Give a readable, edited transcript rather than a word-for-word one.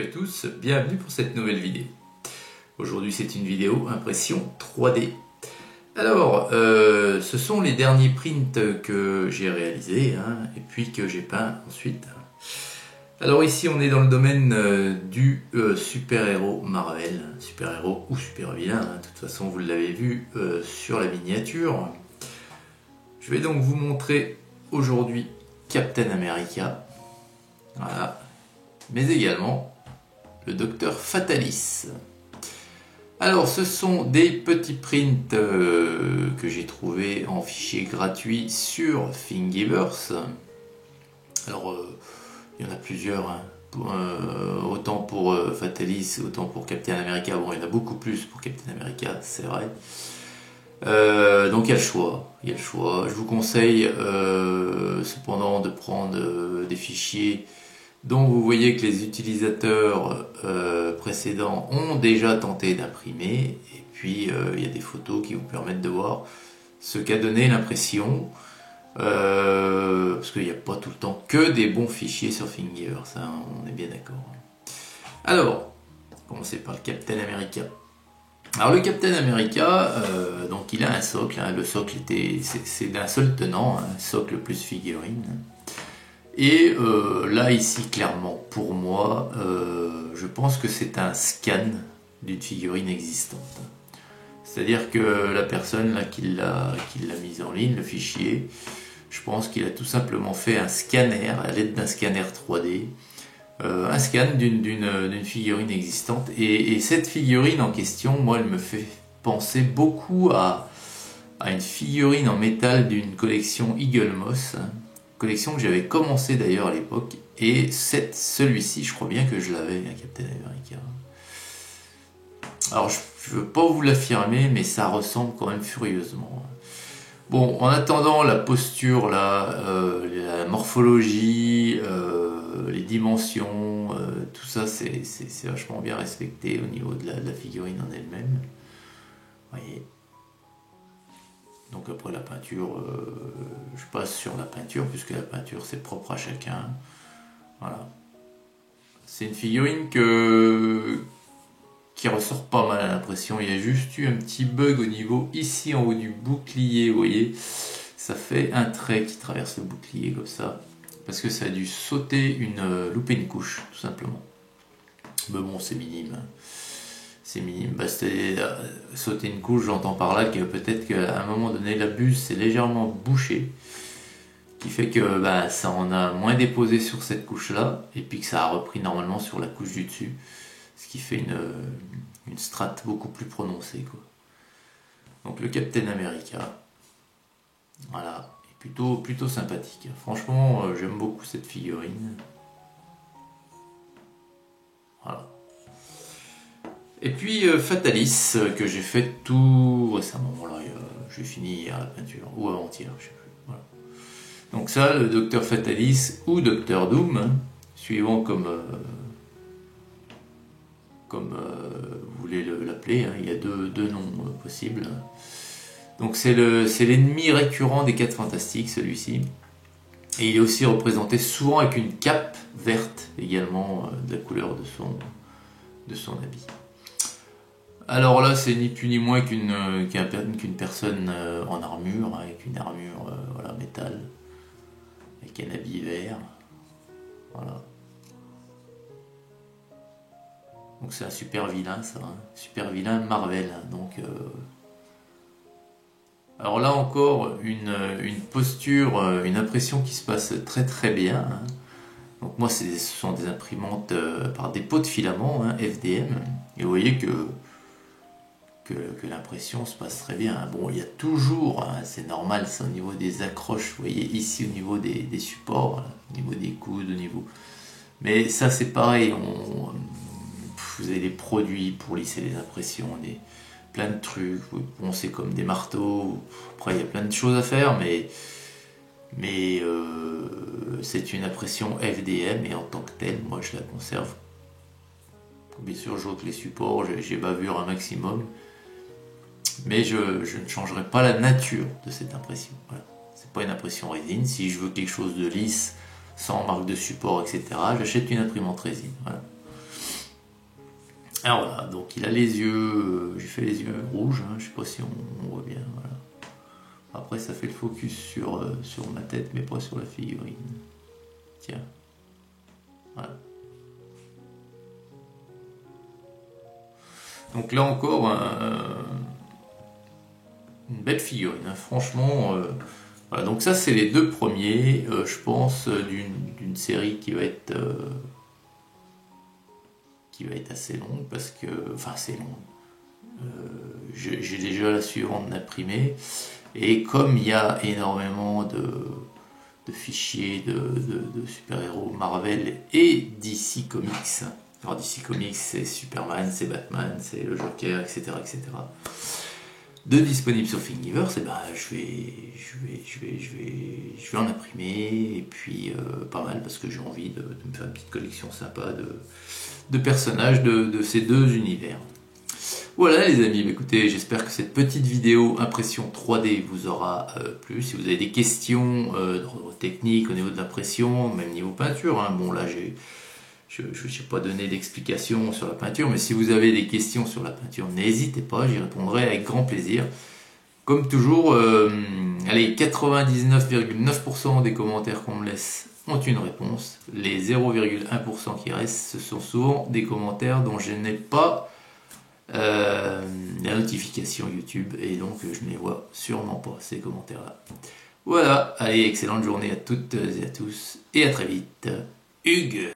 à tous, bienvenue pour cette nouvelle vidéo. Aujourd'hui c'est une vidéo impression 3D. Alors, ce sont les derniers prints que j'ai réalisés et puis que j'ai peint ensuite. Alors ici on est dans le domaine du super-héros Marvel, super-héros ou super-vilain, de toute façon vous l'avez vu sur la miniature. Je vais donc vous montrer aujourd'hui Captain America, voilà, mais également le Docteur Fatalis. Alors ce sont des petits prints que j'ai trouvés en fichier gratuit sur Thingiverse. Alors il y en a plusieurs, autant pour Fatalis, autant pour Captain America. Bon, il y en a beaucoup plus pour Captain America, c'est vrai. Donc il y a le choix, Je vous conseille cependant de prendre des fichiers dont vous voyez que les utilisateurs précédents ont déjà tenté d'imprimer, et puis il y a des photos qui vous permettent de voir ce qu'a donné l'impression, parce qu'il n'y a pas tout le temps que des bons fichiers sur Thingiverse, on est bien d'accord. Alors, commencer par le Captain America. Alors le Captain America, donc il a un socle, le socle c'est d'un seul tenant, socle plus figurine. Et là ici clairement pour moi, je pense que c'est un scan d'une figurine existante. C'est-à-dire que la personne là qui l'a mise en ligne, le fichier, je pense qu'il a tout simplement fait un scanner à l'aide d'un scanner 3D. Un scan d'une figurine existante, et cette figurine en question, moi elle me fait penser beaucoup à une figurine en métal d'une collection Eagle Moss, collection que j'avais commencé d'ailleurs à l'époque, et celui-ci je crois bien que je l'avais, Captain America. Alors je ne veux pas vous l'affirmer, mais ça ressemble quand même furieusement. Bon, en attendant, la posture là, la morphologie, les dimensions, tout ça c'est vachement bien respecté au niveau de la figurine en elle-même. Voyez. Donc après la peinture, je passe sur la peinture, puisque la peinture c'est propre à chacun. Voilà. C'est une figurine qui ressort pas mal à l'impression. Il y a juste eu un petit bug au niveau ici en haut du bouclier, vous voyez. Ça fait un trait qui traverse le bouclier comme ça, parce que ça a dû louper une couche, tout simplement. Mais bon, c'est minime. C'est minime. Bah, sauter une couche, j'entends par là que peut-être qu'à un moment donné, la buse s'est légèrement bouchée, qui fait que ça en a moins déposé sur cette couche-là, et puis que ça a repris normalement sur la couche du dessus, ce qui fait une strate beaucoup plus prononcée, quoi. Donc le Captain America, voilà. Plutôt sympathique. Franchement, j'aime beaucoup cette figurine. Voilà. Et puis Fatalis, que j'ai fait tout récemment. Voilà, j'ai fini hier la peinture, ou avant-hier, je sais plus. Voilà. Donc ça, le Docteur Fatalis ou Docteur Doom, suivant comme vous voulez l'appeler, il y a deux noms possibles. Donc c'est l'ennemi récurrent des 4 Fantastiques, celui-ci. Et il est aussi représenté souvent avec une cape verte, également de la couleur de son habit. Alors là, c'est ni plus ni moins qu'une personne en armure, avec une armure métal, avec un habit vert. Voilà. Donc c'est un super vilain, ça, super vilain Marvel. Donc alors là encore, une posture, une impression qui se passe très très bien. Donc moi, ce sont des imprimantes par dépôt de filament, FDM. Et vous voyez que l'impression se passe très bien. Bon, il y a toujours, c'est normal, c'est au niveau des accroches, vous voyez ici au niveau des supports, au niveau des coudes, au niveau... Mais ça c'est pareil, vous avez des produits pour lisser les impressions, plein de trucs, bon, c'est comme des marteaux, après il y a plein de choses à faire, mais c'est une impression FDM, et en tant que telle, moi je la conserve. Bien sûr, je vois que les supports, j'ai bavure un maximum, mais je ne changerai pas la nature de cette impression. Voilà. C'est pas une impression résine. Si je veux quelque chose de lisse, sans marque de support, etc., j'achète une imprimante résine. Voilà. Alors voilà, donc il a les yeux, j'ai fait les yeux rouges, hein, je sais pas si on voit bien. Voilà. Après ça fait le focus sur ma tête, mais pas sur la figurine. Tiens. Voilà. Donc là encore, une belle figurine, hein. Franchement. Voilà, donc ça c'est les deux premiers, je pense, d'une série qui va être assez longue, parce que, enfin assez longue. J'ai déjà la suivante d'imprimée, et comme il y a énormément de fichiers de super-héros Marvel et DC Comics, alors DC Comics c'est Superman, c'est Batman, c'est le Joker, etc., de disponible sur Thingiverse, et ben je vais en imprimer, et puis pas mal, parce que j'ai envie de me faire une petite collection sympa de personnages de ces deux univers. Voilà les amis, écoutez, j'espère que cette petite vidéo impression 3D vous aura plu. Si vous avez des questions d'ordre technique au niveau de l'impression, même niveau peinture, hein, bon là je n'ai pas donné d'explication sur la peinture, mais si vous avez des questions sur la peinture, n'hésitez pas, j'y répondrai avec grand plaisir. Comme toujours, allez, 99,9% des commentaires qu'on me laisse ont une réponse. Les 0,1% qui restent, ce sont souvent des commentaires dont je n'ai pas la notification YouTube, et donc je ne les vois sûrement pas, ces commentaires-là. Voilà, allez, excellente journée à toutes et à tous, et à très vite. Hugues.